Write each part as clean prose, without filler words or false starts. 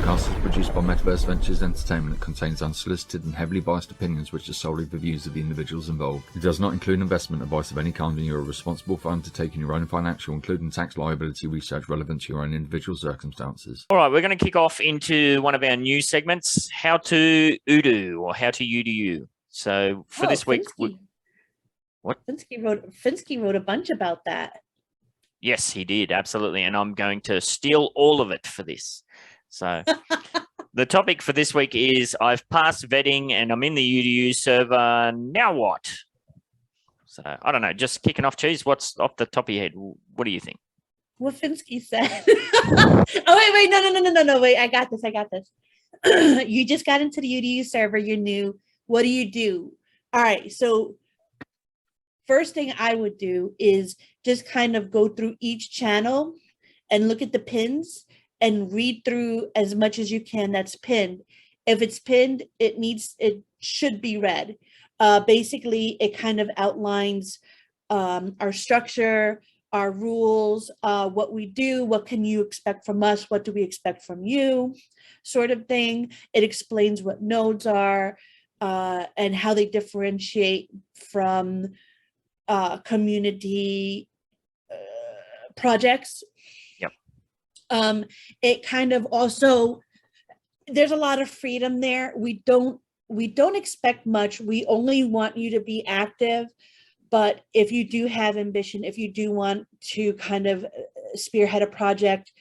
podcast is produced by Metaverse Ventures Entertainment. It contains unsolicited and heavily biased opinions which are solely the views of the individuals involved. It does not include investment advice of any kind, and you are responsible for undertaking your own financial, including tax liability research relevant to your own individual circumstances. All right, we're going to kick off into one of our new segments, How to UDU or How to UDU. So for this week... What? Finsky wrote a bunch about that. Yes, he did. Absolutely. And I'm going to steal all of it for this. So the topic for this week is I've passed vetting and I'm in the UDU server. Now what? So I don't know, just kicking off, Cheese. What's off the top of your head? What do you think? What Finsky said. Oh, wait. No. Wait, I got this. You just got into the UDU server. You're new. What do you do? All right. So first thing I would do is just kind of go through each channel and look at the pins and read through as much as you can that's pinned. If it's pinned, it should be read. Basically, it kind of outlines our structure, our rules, what we do, what can you expect from us, what do we expect from you, sort of thing. It explains what nodes are and how they differentiate from community projects. Yep. It kind of also, there's a lot of freedom there. We don't expect much. We only want you to be active. But if you do have ambition, if you do want to kind of spearhead a project,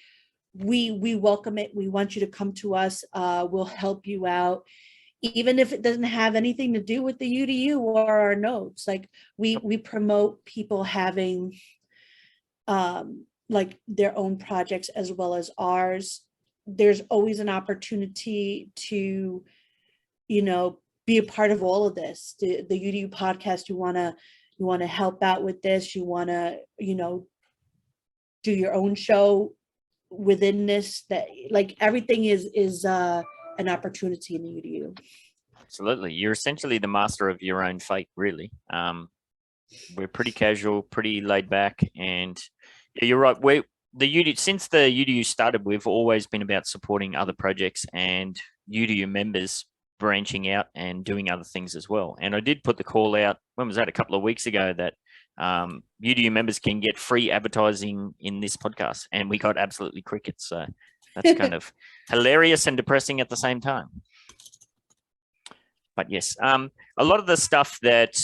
we welcome it. We want you to come to us. We'll help you out. Even if it doesn't have anything to do with the UDU or our nodes, like we promote people having like their own projects as well as ours. There's always an opportunity to, be a part of all of this. The UDU podcast, you want to help out with this. You want to, do your own show within this. That like everything is an opportunity in the UDU. Absolutely. You're essentially the master of your own fate, really. We're pretty casual, pretty laid back, and yeah, you're right. Since the UDU started, we've always been about supporting other projects and UDU members branching out and doing other things as well. And I did put the call out, when was that, a couple of weeks ago, that UDU members can get free advertising in this podcast, and we got absolutely crickets. So that's kind of hilarious and depressing at the same time. But yes, a lot of the stuff that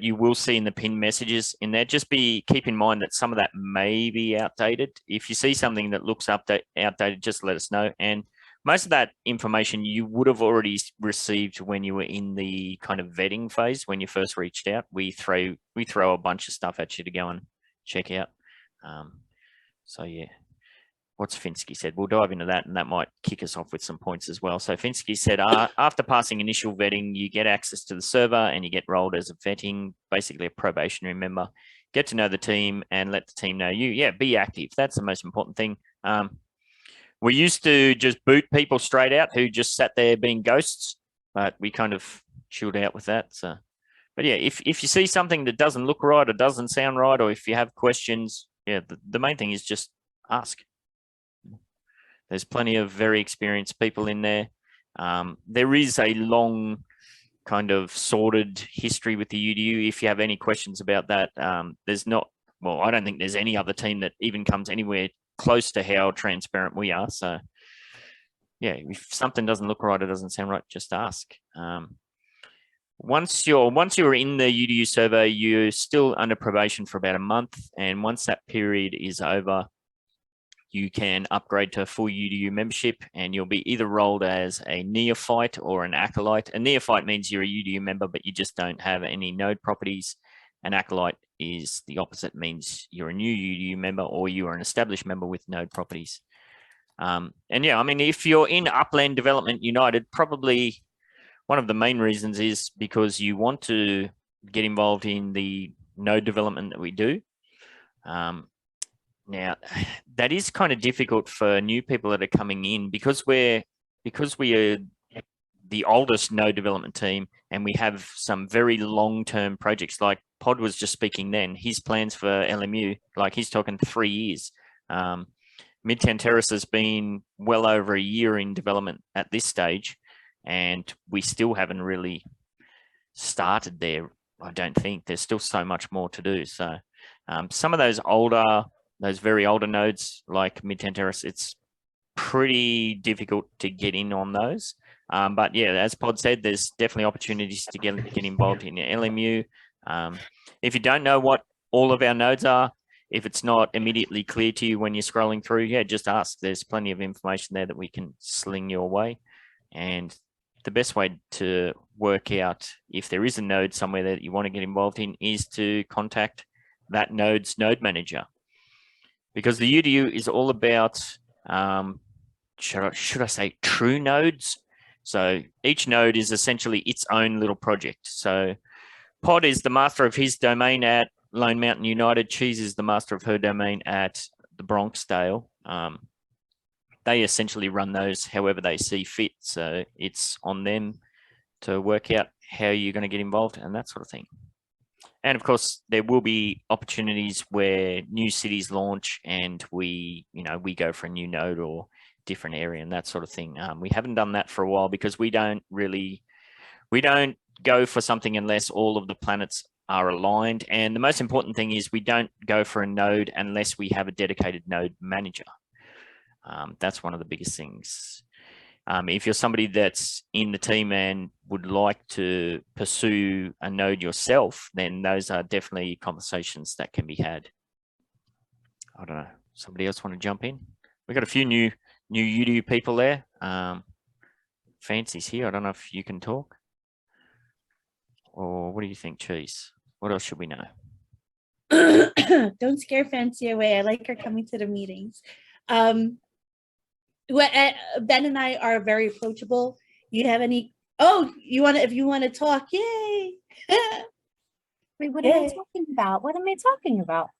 you will see in the pinned messages in there, keep in mind that some of that may be outdated. If you see something that looks outdated, just let us know. And most of that information you would have already received when you were in the kind of vetting phase, when you first reached out. We throw a bunch of stuff at you to go and check out. So yeah. What's Finsky said? We'll dive into that, and that might kick us off with some points as well. So Finsky said, after passing initial vetting, you get access to the server and you get rolled as a vetting, basically a probationary member. Get to know the team and let the team know you. Yeah, be active. That's the most important thing. We used to just boot people straight out who just sat there being ghosts, but we kind of chilled out with that. So, but yeah, if you see something that doesn't look right or doesn't sound right, or if you have questions, yeah, the main thing is just ask. There's plenty of very experienced people in there. There is a long kind of sorted history with the UDU. If you have any questions about that, I don't think there's any other team that even comes anywhere close to how transparent we are. So yeah, if something doesn't look right or doesn't sound right, just ask. Once you're in the UDU server, you're still under probation for about a month. And once that period is over, you can upgrade to a full UDU membership, and you'll be either rolled as a neophyte or an acolyte. A neophyte means you're a UDU member, but you just don't have any node properties. An acolyte is the opposite, means you're a new UDU member or you are an established member with node properties. And yeah, I mean, if you're in Upland Development United, probably one of the main reasons is because you want to get involved in the node development that we do. Now, that is kind of difficult for new people that are coming in because we are the oldest node development team, and we have some very long-term projects. Like Pod was just speaking then, his plans for LMU, like he's talking 3 years. Midtown Terrace has been well over a year in development at this stage, and we still haven't really started there. I don't think there's still so much more to do. So some of those very older nodes like Midtown Terrace, it's pretty difficult to get in on those. But yeah, as Pod said, there's definitely opportunities to get involved in LMU. If you don't know what all of our nodes are, if it's not immediately clear to you when you're scrolling through, yeah, just ask. There's plenty of information there that we can sling your way. And the best way to work out if there is a node somewhere that you want to get involved in is to contact that node's node manager. Because the UDU is all about, should I say true nodes? So each node is essentially its own little project. So Pod is the master of his domain at Lone Mountain United. Cheese is the master of her domain at the Bronxdale. They essentially run those however they see fit. So it's on them to work out how you're going to get involved and that sort of thing. And of course, there will be opportunities where new cities launch and we go for a new node or different area and that sort of thing. We haven't done that for a while because we don't go for something unless all of the planets are aligned. And the most important thing is we don't go for a node unless we have a dedicated node manager. That's one of the biggest things. If you're somebody that's in the team and would like to pursue a node yourself, then those are definitely conversations that can be had. I don't know. Somebody else want to jump in? We've got a few new UDU people there. Fancy's here. I don't know if you can talk. Or what do you think, Cheese? What else should we know? Don't scare Fancy away. I like her coming to the meetings. Ben and I are very approachable. You have any? Oh, if you want to talk, yay! Wait, what am I talking about? What am I talking about?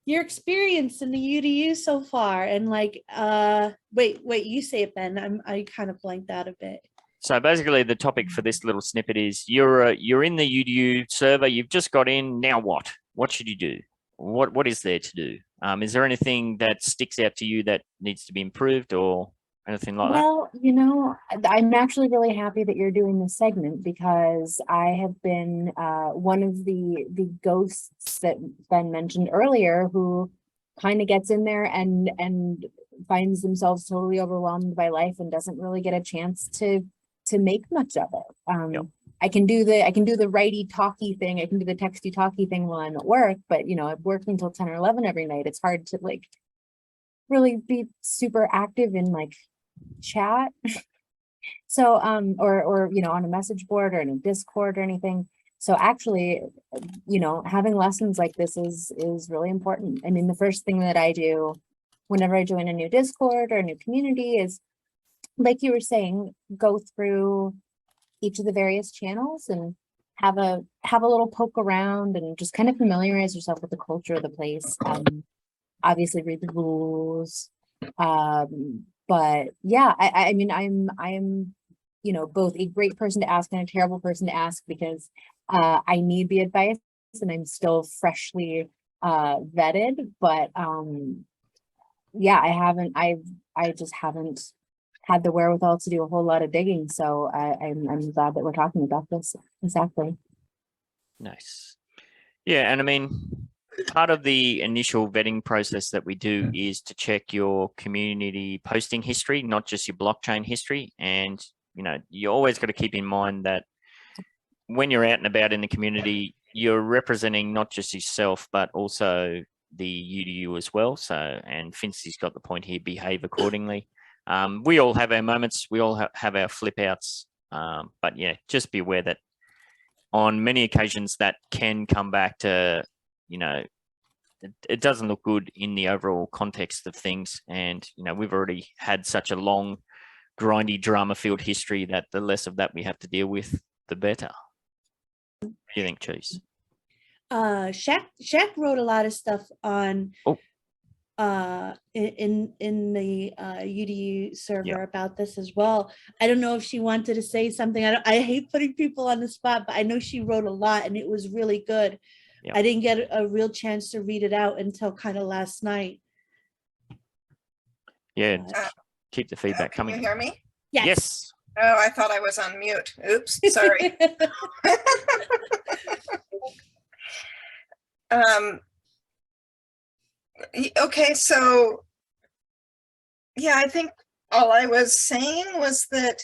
Your experience in the UDU so far, and like, wait, you say it, Ben. I kind of blanked out a bit. So basically, the topic for this little snippet is you're in the UDU server. You've just got in. Now what? What should you do? What is there to do? Is there anything that sticks out to you that needs to be improved or anything like that? Well, I'm actually really happy that you're doing this segment because I have been one of the ghosts that Ben mentioned earlier who kind of gets in there and finds themselves totally overwhelmed by life and doesn't really get a chance to make much of it. Yep. I can do the righty talky thing. I can do the texty talky thing while I'm at work, but I'm working until 10 or 11 every night. It's hard to like really be super active in like chat. So, or on a message board or in a Discord or anything. So actually, having lessons like this is really important. I mean, the first thing that I do whenever I join a new Discord or a new community is, like you were saying, go through each of the various channels and have a little poke around and just kind of familiarize yourself with the culture of the place. Obviously read the rules. But yeah, I mean, I'm both a great person to ask and a terrible person to ask because I need the advice and I'm still freshly vetted, but yeah, I just haven't had the wherewithal to do a whole lot of digging. So I'm glad that we're talking about this. Exactly. Nice. Yeah, and I mean, part of the initial vetting process that we do is to check your community posting history, not just your blockchain history. And, you always got to keep in mind that when you're out and about in the community, you're representing not just yourself, but also the UDU as well. So, and Fincy's got the point here, behave accordingly. We all have our moments. We all have our flip outs. But yeah, just be aware that on many occasions that can come back to, it doesn't look good in the overall context of things. And, we've already had such a long, grindy, drama-filled history that the less of that we have to deal with, the better. What do you think, Cheese? Shaq wrote a lot of stuff on in the UDU server about this as well. I don't know if she wanted to say something. I hate putting people on the spot, but I know she wrote a lot and it was really good. I didn't get a real chance to read it out until kind of last night. Yeah, Uh, keep the feedback Can you coming. hear me? Yes. Oh, I thought I was on mute. Oops, sorry. Okay, so yeah, I think all I was saying was that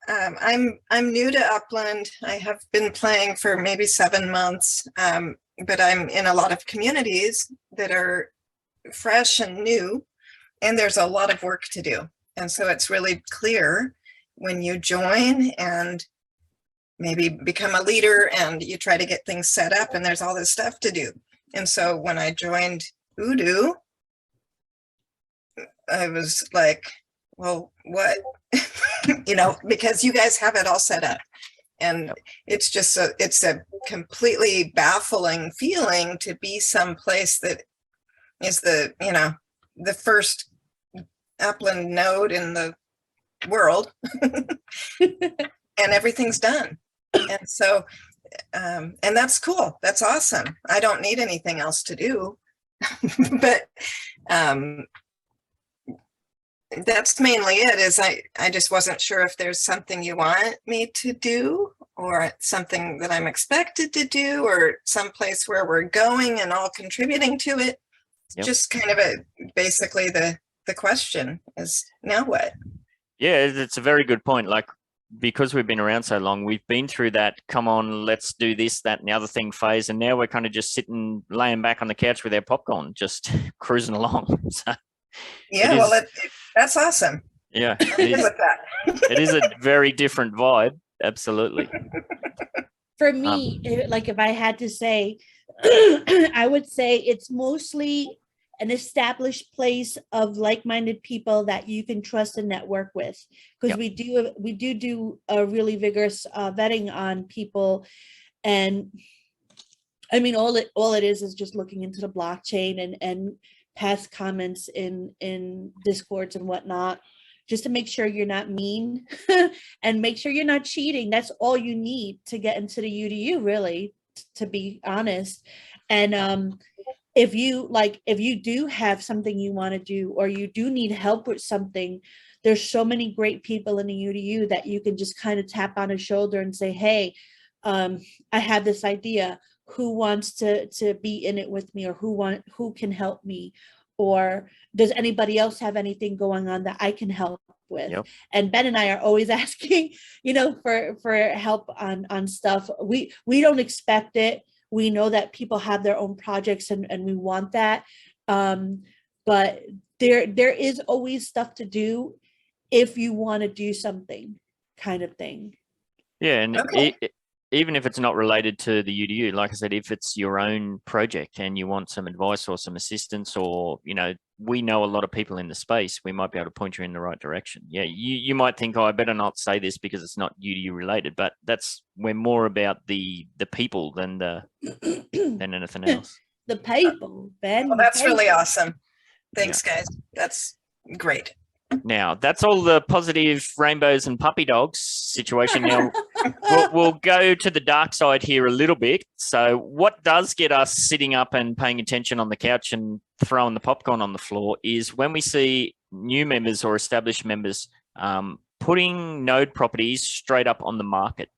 I'm new to Upland. I have been playing for maybe 7 months, but I'm in a lot of communities that are fresh and new, and there's a lot of work to do. And so it's really clear when you join and maybe become a leader and you try to get things set up and there's all this stuff to do. And so when I joined UDU, I was like, well, what? Because you guys have it all set up. And it's just it's a completely baffling feeling to be someplace that is the first Upland node in the world and everything's done. And so, and that's cool. That's awesome. I don't need anything else to do, but that's mainly it. Is I just wasn't sure if there's something you want me to do or something that I'm expected to do or someplace where we're going and all contributing to it. Yep. Just kind of basically the question is now what? Yeah, it's a very good point. Like, because we've been around so long, we've been through that, come on, let's do this, that, and the other thing phase. And now we're kind of just sitting, laying back on the couch with our popcorn, just cruising along. So yeah, that's awesome. Yeah, I'm good with that. it is a very different vibe. Absolutely. For me, like if I had to say, I would say it's mostly an established place of like-minded people that you can trust and network with, because we do a really vigorous vetting on people. And I mean, all it is just looking into the blockchain and past comments in discords and whatnot, just to make sure you're not mean and make sure you're not cheating. That's all you need to get into the UDU, really, to be honest. And if you do have something you want to do, or you do need help with something, there's so many great people in the UDU that you can just kind of tap on a shoulder and say, hey, I have this idea. Who wants to be in it with me, or who can help me? Or does anybody else have anything going on that I can help with? Yep. And Ben and I are always asking, for help on stuff. We don't expect it. We know that people have their own projects and we want that. But there is always stuff to do if you want to do something, kind of thing. Yeah, and Okay. Even if it's not related to the UDU, like I said, if it's your own project and you want some advice or some assistance, or, we know a lot of people in the space, we might be able to point you in the right direction. Yeah, you might think, oh, I better not say this because it's not UDU related, but we're more about the people than anything else. The people, Ben. Well, that's really awesome. Thanks, guys. That's great. Now, that's all the positive rainbows and puppy dogs situation. Now, we'll go to the dark side here a little bit. So what does get us sitting up and paying attention on the couch and throwing the popcorn on the floor is when we see new members or established members putting node properties straight up on the market.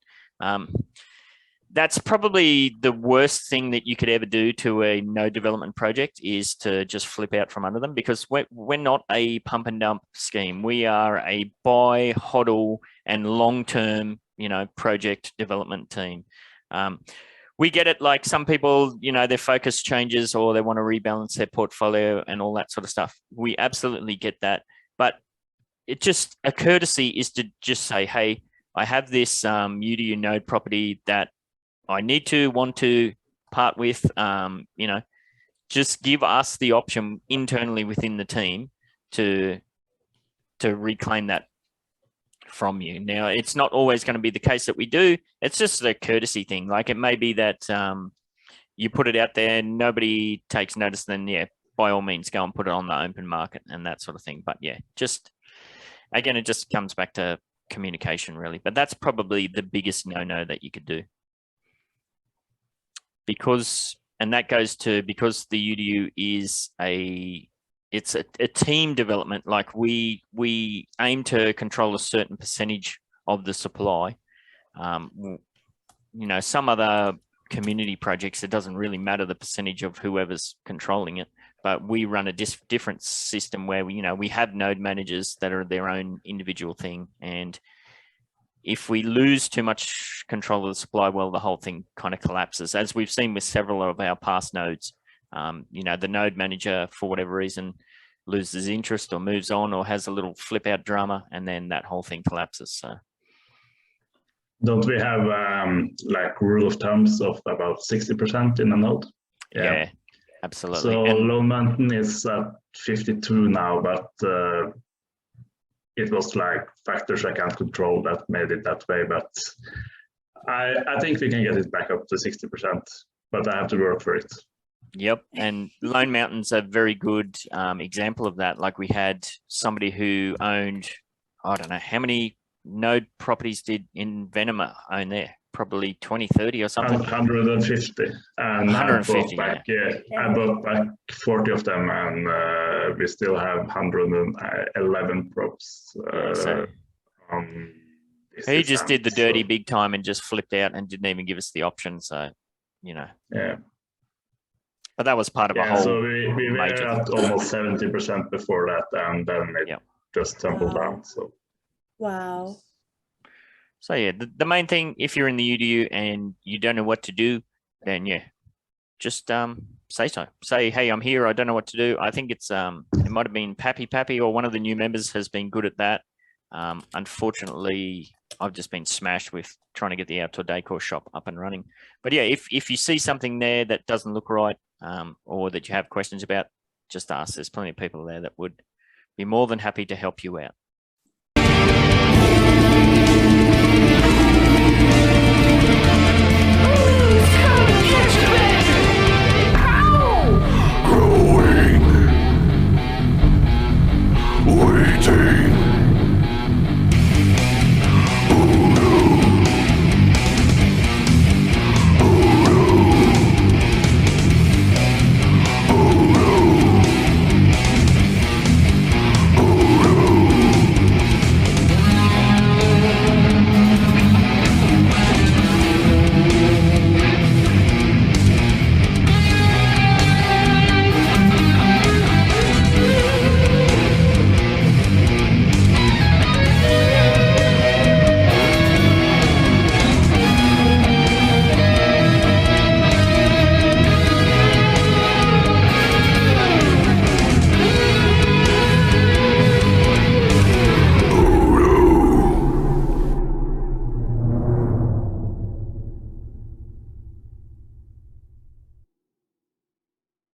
That's probably the worst thing that you could ever do to a node development project, is to just flip out from under them, because we're not a pump and dump scheme. We are a buy, hodl, and long-term, project development team. We get it. Like some people, their focus changes or they want to rebalance their portfolio and all that sort of stuff. We absolutely get that. But it just, a courtesy is to just say, hey, I have this UDU node property that I want to part with, just give us the option internally within the team to reclaim that from you. Now, it's not always going to be the case that we do. It's just a courtesy thing. Like, it may be that you put it out there, nobody takes notice, then by all means go and put it on the open market and that sort of thing. But again, it just comes back to communication, really. But that's probably the biggest no-no that you could do. Because the UDU is a it's a team development. Like we aim to control a certain percentage of the supply. Some other community projects, it doesn't really matter the percentage of whoever's controlling it, but we run a different system where we have node managers that are their own individual thing, and if we lose too much control of the supply, well, the whole thing kind of collapses, as we've seen with several of our past nodes. The node manager, for whatever reason, loses interest or moves on or has a little flip out drama, and then that whole thing collapses. So don't we have rule of thumbs of about 60% in a node? Yeah, absolutely. So Lone Mountain is at 52 now, but it was like factors I can't control that made it that way. But I think we can get it back up to 60%, but I have to work for it. Yep, and Lone Mountain's a very good example of that. Like we had somebody who owned, I don't know, how many node properties did Invenima own there? Probably 20, 30 or something. 150. And 150, I bought back 40 of them, and we still have 111 props. He just did the dirty big time and just flipped out and didn't even give us the option. So, Yeah. But that was part of a whole. So we were at almost 70% before that, and then it just tumbled down. So. Wow. So yeah, the main thing, if you're in the UDU and you don't know what to do, then just say so. Say, hey, I'm here. I don't know what to do. I think it might have been Pappy or one of the new members has been good at that. Unfortunately, I've just been smashed with trying to get the outdoor decor shop up and running. But yeah, if you see something there that doesn't look right, or that you have questions about, just ask. There's plenty of people there that would be more than happy to help you out. Growing, waiting.